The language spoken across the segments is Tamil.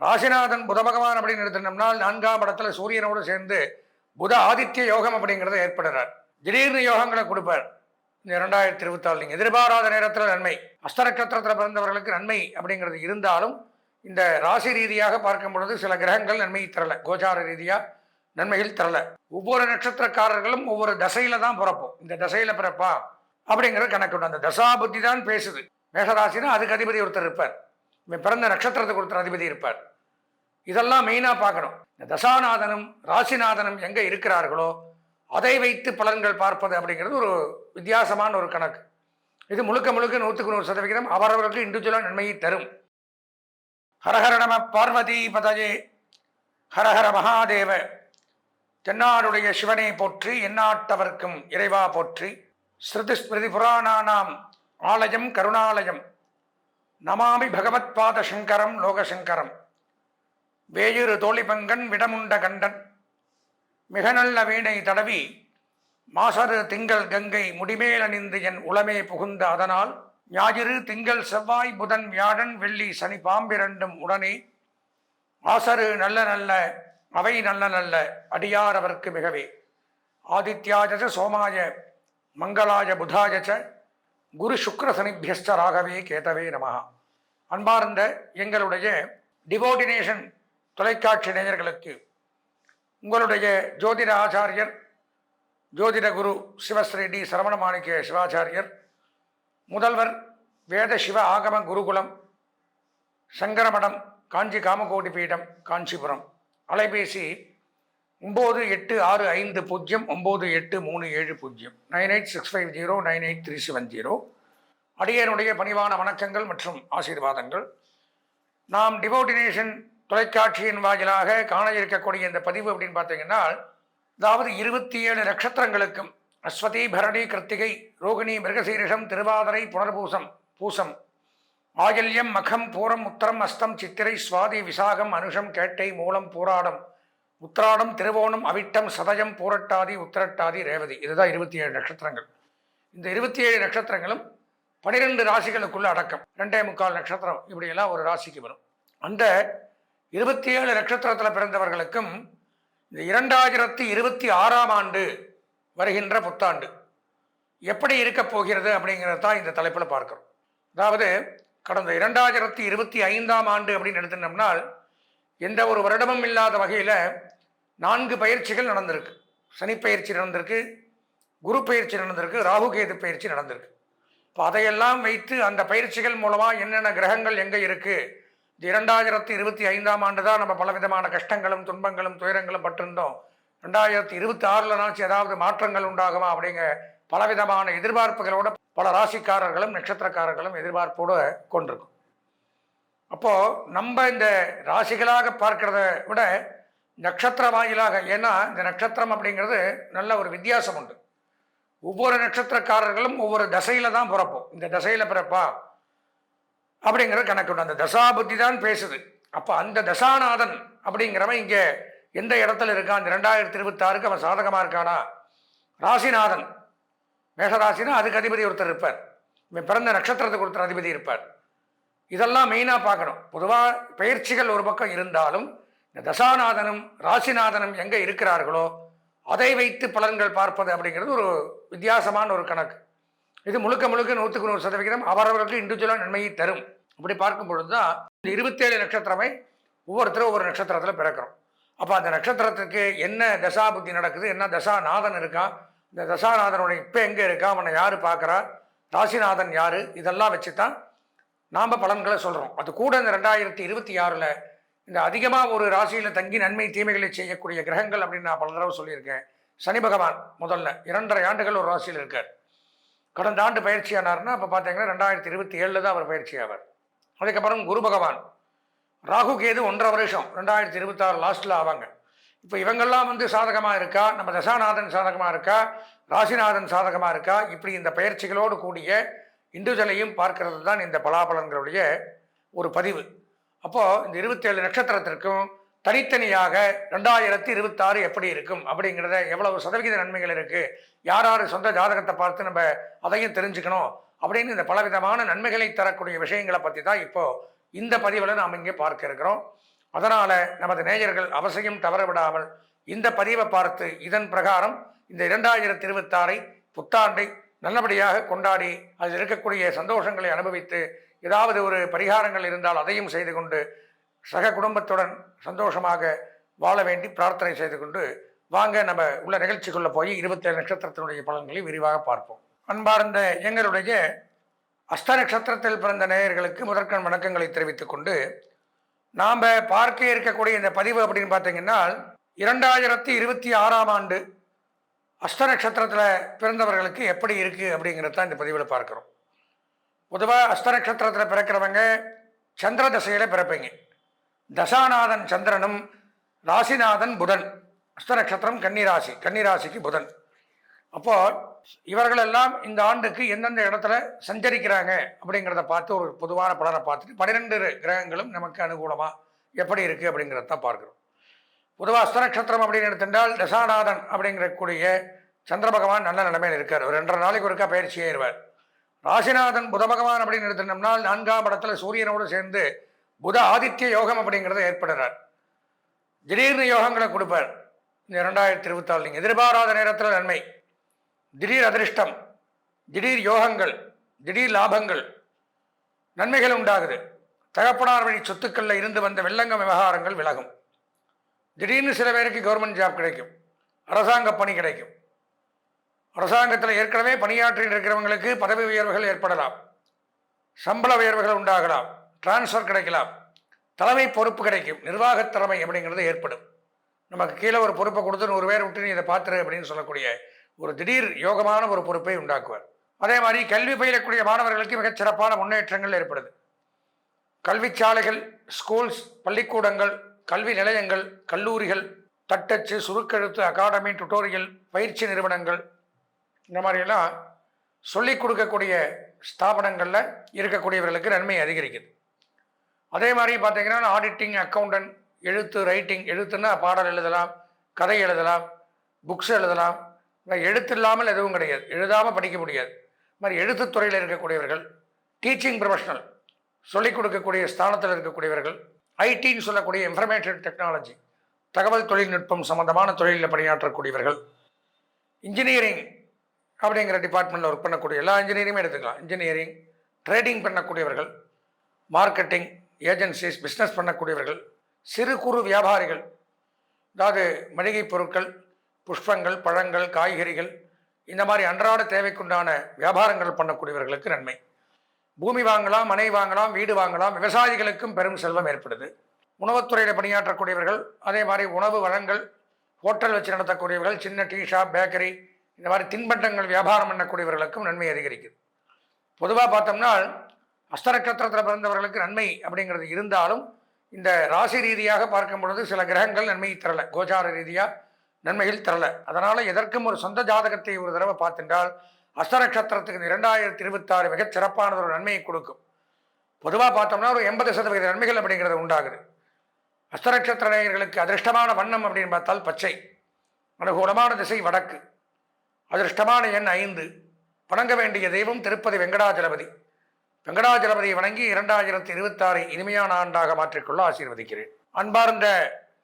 ராசிநாதன் புத பகவான் அப்படின்னு எடுத்துட்டோம்னால் 4ஆம் இடத்துல சூரியனோடு சேர்ந்து புத ஆதித்ய யோகம் அப்படிங்கிறத ஏற்படுறார். திடீர்னு யோகங்களை கொடுப்பார். இந்த 2024 நீங்கள் எதிர்பாராத நேரத்தில் நன்மை. அஸ்த நட்சத்திரத்தில் பிறந்தவர்களுக்கு நன்மை அப்படிங்கிறது இருந்தாலும் இந்த ராசி ரீதியாக பார்க்கும் பொழுது சில கிரகங்கள் நன்மை தரல, கோச்சார ரீதியாக நன்மைகள் தரல. ஒவ்வொரு நட்சத்திரக்காரர்களும் ஒவ்வொரு தசையில தான் பிறப்போம். இந்த தசையில பிறப்பா அப்படிங்கிறது கணக்கு. அந்த தசா புத்தி தான் பேசுது. மேஷராசினா அதுக்கு அதிபதி ஒருத்தர் இருப்பார், பிறந்த நட்சத்திரத்துக்கு ஒருத்தர் அதிபதி இருப்பார். இதெல்லாம் மெயினாக பார்க்கணும். இந்த தசாநாதனும் ராசிநாதனும் எங்கே இருக்கிறார்களோ அதை வைத்து பலன்கள் பார்ப்பது அப்படிங்கிறது ஒரு வித்தியாசமான ஒரு கணக்கு. இது முழுக்க 100% அவரவர்களுக்கு இண்டிவிஜுவலாக நன்மையை தரும். ஹரஹர நம பார்வதி பதஜே, ஹரஹர மகாதேவ. தென்னாடுடைய சிவனை போற்றி, எந்நாட்டவர்க்கும் இறைவா போற்றி. ஸ்ருதி ஸ்மிருதி புராணானாம் ஆலயம் கருணாலயம், நமாமி பகவத் பாத சங்கரம் லோகசங்கரம். வேயுறு தோழிபங்கன் விடமுண்ட கண்டன், மிக நல்ல வீணை தடவி மாசரு திங்கள் கங்கை முடிமேல் அணிந்து என் உளமே புகுந்த அதனால், ஞாயிறு திங்கள் செவ்வாய் புதன் வியாழன் வெள்ளி சனி பாம்பிரண்டும் உடனே, ஆசரு நல்ல நல்ல அவை நல்ல நல்ல அடியார் அவர்க்கு மிகவே. ஆதித்யாஜ சோமாய மங்களாய புதாயச்ச குரு சுக்ர சனிபியஸ்ட ராகவே கேதவே நமஹ. அன்பார்ந்த எங்களுடைய டிவோடினேஷன் தொலைக்காட்சி நேயர்களுக்கு உங்களுடைய ஜோதிட ஆச்சாரியர் ஜோதிட குரு சிவஸ்ரீ டி சரவண மாணிக்க சிவாச்சாரியர், முதல்வர் வேத சிவ ஆகம குருகுலம், சங்கரமடம், காஞ்சி காமகோடி பீடம், காஞ்சிபுரம். அலைபேசி 9865098370 9865098370. அடியனுடைய பணிவான வணக்கங்கள் மற்றும் ஆசீர்வாதங்கள். நாம் டிவோடினேஷன் தொலைக்காட்சியின் வாயிலாக காண இருக்கக்கூடிய இந்த பதிவு அப்படின்னு பார்த்தீங்கன்னா, அதாவது 27 நட்சத்திரங்களுக்கும் அஸ்வதி பரணி கிருத்திகை ரோகிணி மிருகசீரிஷம் திருவாதிரை புனர்பூசம் பூசம் ஆயில்யம் மகம் பூரம் உத்தரம் அஸ்தம் சித்திரை சுவாதி விசாகம் அனுஷம் கேட்டை மூலம் பூராடம் உத்திராடம் திருவோணம் அவிட்டம் சதயம் பூரட்டாதி உத்திரட்டாதி ரேவதி. இதுதான் 27 நட்சத்திரங்கள். இந்த 27 நட்சத்திரங்களும் 12 ராசிகளுக்குள்ள அடக்கம். 2.25 நட்சத்திரம் இப்படியெல்லாம் ஒரு ராசிக்கு வரும். அந்த 27 நட்சத்திரத்தில் பிறந்தவர்களுக்கும் இந்த 2026ஆம் ஆண்டு வருகின்ற புத்தாண்டு எப்படி இருக்க போகிறது அப்படிங்கிறது தான் இந்த தலைப்பில் பார்க்கிறோம். அதாவது கடந்த 2025ஆம் ஆண்டு அப்படின்னு எடுத்துட்டோம்னால் எந்த ஒரு வருடமும் இல்லாத வகையில் 4 பயிற்சிகள் நடந்திருக்கு. சனி பயிற்சி நடந்திருக்கு, குரு பயிற்சி நடந்திருக்கு, ராகு கேது பயிற்சி நடந்திருக்கு. இப்போ அதையெல்லாம் வைத்து அந்த பயிற்சிகள் மூலமாக என்னென்ன கிரகங்கள் எங்கே இருக்குது, இந்த 2025ஆம் ஆண்டு தான் நம்ம பலவிதமான கஷ்டங்களும் துன்பங்களும் துயரங்களும் பட்டிருந்தோம், 2026 ஏதாவது மாற்றங்கள் உண்டாகுமா அப்படிங்கிற பலவிதமான எதிர்பார்ப்புகளோட பல ராசிக்காரர்களும் நட்சத்திரக்காரர்களும் எதிர்பார்ப்போடு கொண்டிருக்கும். அப்போது நம்ம இந்த ராசிகளாக பார்க்கிறத விட நட்சத்திர வாயிலாக, ஏன்னா இந்த நட்சத்திரம் அப்படிங்கிறது நல்ல ஒரு வித்தியாசம் உண்டு. ஒவ்வொரு நட்சத்திரக்காரர்களும் ஒவ்வொரு தசையில தான் பிறப்போம். இந்த தசையில பிறப்பா அப்படிங்கிற கணக்கு. அந்த தசா புத்தி தான் பேசுது. அப்போ அந்த தசாநாதன் அப்படிங்கிறவன் இங்கே எந்த இடத்துல இருக்கான், இந்த 2026க்கு அவன் சாதகமாக இருக்கானா? ராசிநாதன் மேஷராசினா அதுக்கு அதிபதி ஒருத்தர் இருப்பார், பிறந்த நட்சத்திரத்துக்கு ஒருத்தர் அதிபதி இருப்பார். இதெல்லாம் மெயினாக பார்க்கணும். பொதுவாக பயிற்சிகள் ஒரு பக்கம் இருந்தாலும் இந்த தசாநாதனும் ராசிநாதனும் எங்கே இருக்கிறார்களோ அதை வைத்து பலன்கள் பார்ப்பது அப்படிங்கிறது ஒரு வித்தியாசமான ஒரு கணக்கு. இது முழுக்க 100% அவரவர்களுக்கு இண்டிவிஜுவலாக நன்மையை தரும். அப்படி பார்க்கும் பொழுது தான் இந்த 27 நட்சத்திரமே ஒவ்வொருத்தரும் ஒவ்வொரு நட்சத்திரத்தில் பிறக்கிறோம். அப்போ அந்த நட்சத்திரத்துக்கு என்ன தசா புத்தி நடக்குது, என்ன தசாநாதன் இருக்கான், இந்த தசாநாதனுடைய இப்போ எங்கே இருக்கா, அவனை யார் பார்க்குறா, ராசிநாதன் யார், இதெல்லாம் வச்சு தான் நாம் பலன்களை சொல்கிறோம். அது கூட இந்த 2026 இந்த அதிகமாக ஒரு ராசியில் தங்கி நன்மை தீமைகளை செய்யக்கூடிய கிரகங்கள் அப்படின்னு நான் பல தடவை சொல்லியிருக்கேன். சனி பகவான் முதல்ல 2.5 ஆண்டுகள் ஒரு ராசியில் இருக்கார். கடந்த ஆண்டு பயிற்சியானார்னா இப்போ பார்த்தீங்கன்னா 2027 தான் அவர் பயிற்சி ஆவார். அதுக்கப்புறம் குரு பகவான், ராகு கேது 1.5 வருஷம் 2026 லாஸ்ட்டில் ஆவாங்க. இப்போ இவங்கெல்லாம் சாதகமாக இருக்கா, நம்ம தசாநாதன் சாதகமாக இருக்கா, ராசிநாதன் சாதகமாக இருக்கா, இப்படி இந்த பயிற்சிகளோடு கூடிய இண்டிவிஜுவலையும் பார்க்கறது தான் இந்த பலாபலன்களுடைய ஒரு பதிவு. அப்போது இந்த 27 நட்சத்திரத்திற்கும் தனித்தனியாக 2026 எப்படி இருக்கும் அப்படிங்கிறத, எவ்வளவு சதவிகித நன்மைகள் இருக்குது, யார் யார் சொந்த ஜாதகத்தை பார்த்து நம்ம அதையும் தெரிஞ்சுக்கணும் அப்படின்னு இந்த பலவிதமான நன்மைகளை தரக்கூடிய விஷயங்களை பற்றி தான் இப்போது இந்த பதிவில் நாம் இங்கே பார்க்க இருக்கிறோம். அதனால் நமது நேயர்கள் அவசியம் தவறவிடாமல் இந்த பதிவை பார்த்து இதன் பிரகாரம் இந்த 2026 புத்தாண்டை நல்லபடியாக கொண்டாடி அதில் இருக்கக்கூடிய சந்தோஷங்களை அனுபவித்து ஏதாவது ஒரு பரிகாரங்கள் இருந்தால் அதையும் செய்து கொண்டு சக குடும்பத்துடன் சந்தோஷமாக வாழ வேண்டி பிரார்த்தனை செய்து கொண்டு வாங்க நம்ம உள்ள நிகழ்ச்சிக்குள்ளே போய் 27 நட்சத்திரத்தினுடைய பலன்களை விரிவாக பார்ப்போம். அன்பார்ந்த எங்களுடைய அஸ்த நட்சத்திரத்தில் பிறந்த நேயர்களுக்கு முதற்கண் வணக்கங்களை தெரிவித்துக் கொண்டு நாம் பார்க்க இருக்கக்கூடிய இந்த பதிவு அப்படின்னு பார்த்தீங்கன்னா 2026ஆம் ஆண்டு அஸ்த நட்சத்திரத்தில் பிறந்தவர்களுக்கு எப்படி இருக்குது அப்படிங்கிறது தான் இந்த பதிவில் பார்க்குறோம். பொதுவாக அஸ்த நட்சத்திரத்தில் பிறக்கிறவங்க சந்திர தசையில் பிறப்பீங்க. தசாநாதன் சந்திரனும் ராசிநாதன் புதன். அஸ்த நட்சத்திரம் கன்னிராசி, கன்னிராசிக்கு புதன். அப்போது இவர்களெல்லாம் இந்த ஆண்டுக்கு எந்தெந்த இடத்துல சஞ்சரிக்கிறாங்க அப்படிங்கிறத பார்த்து ஒரு பொதுவான பலனை பார்த்துட்டு 12 கிரகங்களும் நமக்கு அனுகூலமாக எப்படி இருக்குது அப்படிங்கிறத தான் பார்க்குறோம். பொதுவாக அஸ்த நட்சத்திரம் அப்படின்னு எடுத்துட்டால் தசாநாதன் அப்படிங்கிறக்கூடிய சந்திர பகவான் நல்ல நிலைமையில் இருக்கார். ஒரு 2.5 நாளைக்கு ஒருக்கா பயிற்சியே இருவார். ராசிநாதன் புத பகவான் அப்படின்னு எடுத்துட்டோம்னால் 4ஆம் இடத்துல சூரியனோடு சேர்ந்து புத ஆதித்ய யோகம் அப்படிங்கிறத ஏற்படுறார். திடீர்னு யோகங்களை கொடுப்பார். இந்த 2024 நீங்கள் எதிர்பாராத நேரத்தில் நன்மை, திடீர் அதிர்ஷ்டம், திடீர் யோகங்கள், திடீர் லாபங்கள், நன்மைகள் உண்டாகுது. தகப்பனார் வழி சொத்துக்களில் இருந்து வந்த வெள்ளங்க விவகாரங்கள் விலகும். திடீர்னு சில பேருக்கு கவர்மெண்ட் ஜாப் கிடைக்கும், அரசாங்க பணி கிடைக்கும். அரசாங்கத்தில் ஏற்கனவே பணியாற்றில் இருக்கிறவங்களுக்கு பதவி உயர்வுகள் ஏற்படலாம், சம்பள உயர்வுகள் உண்டாகலாம், டிரான்ஸ்ஃபர் கிடைக்கலாம், தலைமை பொறுப்பு கிடைக்கும், நிர்வாகத் திறமை அப்படிங்கிறது ஏற்படும். நமக்கு கீழே ஒரு பொறுப்பை கொடுத்து 100 பேர் விட்டு நீ இதை பார்த்துரு அப்படின்னு சொல்லக்கூடிய ஒரு திடீர் யோகமான ஒரு பொறுப்பை உண்டாக்குவார். அதே மாதிரி கல்வி பயிலக்கூடிய மாணவர்களுக்கு மிகச்சிறப்பான முன்னேற்றங்கள் ஏற்படுது. கல்வி சாலைகள், ஸ்கூல்ஸ், பள்ளிக்கூடங்கள், கல்வி நிலையங்கள், கல்லூரிகள், தட்டச்சு, சுருக்கெழுத்து, அகாடமி, டுட்டோரியல், பயிற்சி நிறுவனங்கள், இந்த மாதிரியெல்லாம் சொல்லிக் கொடுக்கக்கூடிய ஸ்தாபனங்களில் இருக்கக்கூடியவர்களுக்கு நன்மை அதிகரிக்குது. அதே மாதிரி பார்த்தீங்கன்னா ஆடிட்டிங், அக்கௌண்டன்ட், எழுத்து, ரைட்டிங், எழுத்துன்னா பாடல் எழுதலாம், கதை எழுதலாம், புக்ஸ் எழுதலாம். எழுத்து இல்லாமல் எதுவும் கிடையாது, எழுதாமல் படிக்க முடியாது. இது மாதிரி எழுத்துத்துறையில் இருக்கக்கூடியவர்கள், டீச்சிங் ப்ரொஃபஷனல், சொல்லிக் கொடுக்கக்கூடிய ஸ்தானத்தில் இருக்கக்கூடியவர்கள், ஐடின்னு சொல்லக்கூடிய இன்ஃபர்மேஷன் டெக்னாலஜி, தகவல் தொழில்நுட்பம் சம்பந்தமான தொழிலில் பணியாற்றக்கூடியவர்கள், இன்ஜினியரிங் அப்படிங்கிற டிபார்ட்மெண்ட்டில் ஒர்க் பண்ணக்கூடிய எல்லா இன்ஜினியரிங்குமே எடுத்துக்கலாம். இன்ஜினியரிங், ட்ரேடிங் பண்ணக்கூடியவர்கள், மார்க்கெட்டிங் ஏஜென்சிஸ், பிஸ்னஸ் பண்ணக்கூடியவர்கள், சிறு குறு வியாபாரிகள், அதாவது மளிகை பொருட்கள், புஷ்பங்கள், பழங்கள், காய்கறிகள், இந்த மாதிரி அன்றாட தேவைக்குண்டான வியாபாரங்கள் பண்ணக்கூடியவர்களுக்கு நன்மை. பூமி வாங்கலாம், மனை வாங்கலாம், வீடு வாங்கலாம். விவசாயிகளுக்கும் பெரும் செல்வம் ஏற்படுது. உணவுத்துறையில் பணியாற்றக்கூடியவர்கள், அதே மாதிரி உணவு வழங்கல், ஹோட்டல் வச்சு நடத்தக்கூடியவர்கள், சின்ன டீ ஷாப், பேக்கரி, இந்த மாதிரி தின்பண்டங்கள் வியாபாரம் பண்ணக்கூடியவர்களுக்கும் நன்மை அதிகரிக்குது. பொதுவாக பார்த்தோம்னா அஸ்த நட்சத்திரத்தில் பிறந்தவர்களுக்கு நன்மை அப்படிங்கிறது இருந்தாலும் இந்த ராசி ரீதியாக பார்க்கும் பொழுது சில கிரகங்கள் நன்மை தரலை, கோச்சார ரீதியாக நன்மைகள் தரலை. அதனால் எதற்கும் ஒரு சொந்த ஜாதகத்தை ஒரு தடவை பார்த்துட்டால் அஸ்த நட்சத்திரத்துக்கு 2026 மிகச் சிறப்பானது ஒரு நன்மையை கொடுக்கும். பொதுவாக பார்த்தோம்னா ஒரு 80% நன்மைகள் அப்படிங்கிறது உண்டாகுது. அஸ்த நட்சத்திர நேயர்களுக்கு அதிர்ஷ்டமான வண்ணம் அப்படின்னு பார்த்தால் பச்சை, அனுகூலமான திசை வடக்கு, அதிர்ஷ்டமான எண் 5, வணங்க வேண்டிய தெய்வம் திருப்பதி வெங்கடாஜலபதி. வெங்கடாஜலபதியை வணங்கி 2026 இனிமையான ஆண்டாக மாற்றிக்கொள்ள ஆசீர்வதிக்கிறேன். அன்பார்ந்த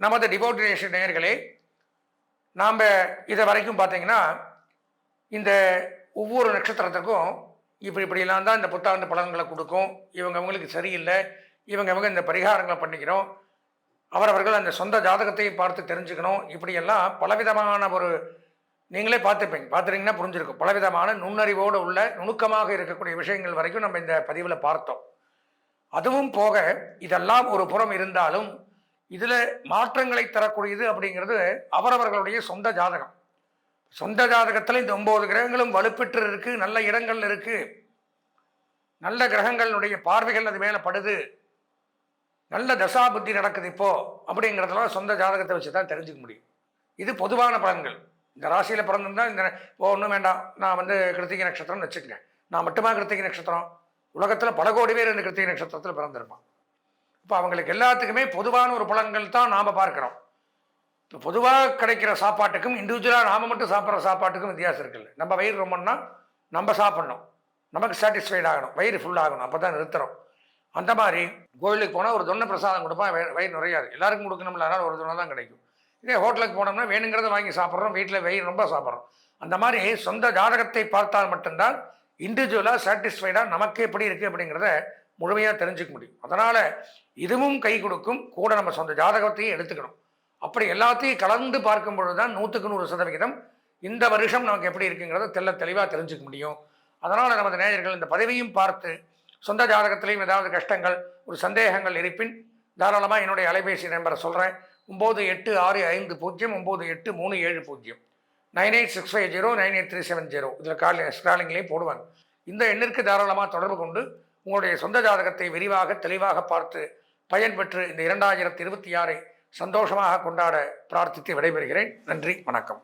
நமது டிவோட்டினேஷன் நேயர்களே, நாம் இதை வரைக்கும் பார்த்தீங்கன்னா இந்த ஒவ்வொரு நட்சத்திரத்துக்கும் இப்படிலாம் தான் இந்த புத்தாண்டு பலன்களை கொடுக்கும். இவங்களுக்கு சரியில்லை, இவங்க இந்த பரிகாரங்களை பண்ணிக்கணும், அவரவர்கள் அந்த சொந்த ஜாதகத்தையும் பார்த்து தெரிஞ்சுக்கணும். இப்படியெல்லாம் பலவிதமான ஒரு நீங்களே பார்த்துருங்கன்னா புரிஞ்சிருக்கும். பலவிதமான நுண்ணறிவோடு உள்ள நுணுக்கமாக இருக்கக்கூடிய விஷயங்கள் வரைக்கும் நம்ம இந்த பதிவில் பார்த்தோம். அதுவும் போக இதெல்லாம் ஒரு புறம் இருந்தாலும் இதில் மாற்றங்களை தரக்கூடியது அப்படிங்கிறது அவரவர்களுடைய சொந்த ஜாதகம். சொந்த ஜாதகத்தில் இந்த 9 கிரகங்களும் வலுப்பெற்று இருக்குது, நல்ல இடங்கள் இருக்குது, நல்ல கிரகங்களுடைய பார்வைகள் அது மேலே படுது, நல்ல தசா புத்தி நடக்குது இப்போது அப்படிங்கிறதெல்லாம் சொந்த ஜாதகத்தை வச்சு தான் தெரிஞ்சுக்க முடியும். இது பொதுவான பலன்கள். இந்த ராசியில் பிறந்திருந்தால் இந்த ஒன்றும் வேண்டாம், நான் கிருத்திகை நட்சத்திரம்னு வச்சுக்கங்க. நான் மட்டுமா கிருத்திகை நட்சத்திரம்? உலகத்தில் பல கோடி பேர் இந்த கிருத்திகை நட்சத்திரத்தில் பிறந்திருப்பான். இப்போ அவங்களுக்கு எல்லாத்துக்குமே பொதுவான ஒரு பலன்கள் தான் நாம் பார்க்குறோம். இப்போ பொதுவாக கிடைக்கிற சாப்பாட்டுக்கும் இண்டிவிஜுவலாக நாம் மட்டும் சாப்பிட்ற சாப்பாட்டுக்கும் வித்தியாசம் இருக்குல்ல. நம்ம வயிறு ரொம்பன்னா நம்ம சாப்பிட்ணும், நமக்கு சாட்டிஸ்ஃபைட் ஆகணும், வயிறு ஃபுல் ஆகணும், அப்போ தான் நிறுத்துகிறோம். அந்த மாதிரி கோயிலுக்கு போனால் ஒரு தொன்னை பிரசாதம் கொடுப்பான், வயிறு நிறையாது. எல்லாருக்கும் கொடுக்கணும்ல, அதனால் ஒரு தொன்னை தான் கிடைக்கும். இதே ஹோட்டலுக்கு போனோம்னா வேணுங்கிறத வாங்கி சாப்பிட்றோம், வீட்டில் வயிறு ரொம்ப சாப்பிட்றோம். அந்த மாதிரி சொந்த ஜாதகத்தை பார்த்தால் மட்டும்தான் இண்டிவிஜுவலாக சாட்டிஸ்ஃபைடாக நமக்கு எப்படி இருக்குது அப்படிங்கிறத முழுமையாக தெரிஞ்சுக்க முடியும். அதனால் இதுவும் கை கொடுக்கும், கூட நம்ம சொந்த ஜாதகத்தையும் எடுத்துக்கணும். அப்படி எல்லாத்தையும் கலந்து பார்க்கும் பொழுது தான் 100க்கு 100% இந்த வருஷம் நமக்கு எப்படி இருக்குங்கிறத தெளிவாக தெரிஞ்சுக்க முடியும். அதனால் நமது நேயர்கள் இந்த பதிவையும் பார்த்து சொந்த ஜாதகத்திலையும் ஏதாவது கஷ்டங்கள், ஒரு சந்தேகங்கள் இருப்பின் தாராளமாக என்னுடைய அலைபேசி நம்பரை சொல்கிறேன். 9865098370 9865098370. இதில் ஸ்க்ராலிங்லேயும் போடுவாங்க. இந்த எண்ணிற்கு தாராளமாக தொடர்பு கொண்டு உங்களுடைய சொந்த ஜாதகத்தை விரிவாக தெளிவாக பார்த்து பயன்பெற்று இந்த 2026 சந்தோஷமாக கொண்டாட பிரார்த்தித்து விடைபெறுகிறேன். நன்றி, வணக்கம்.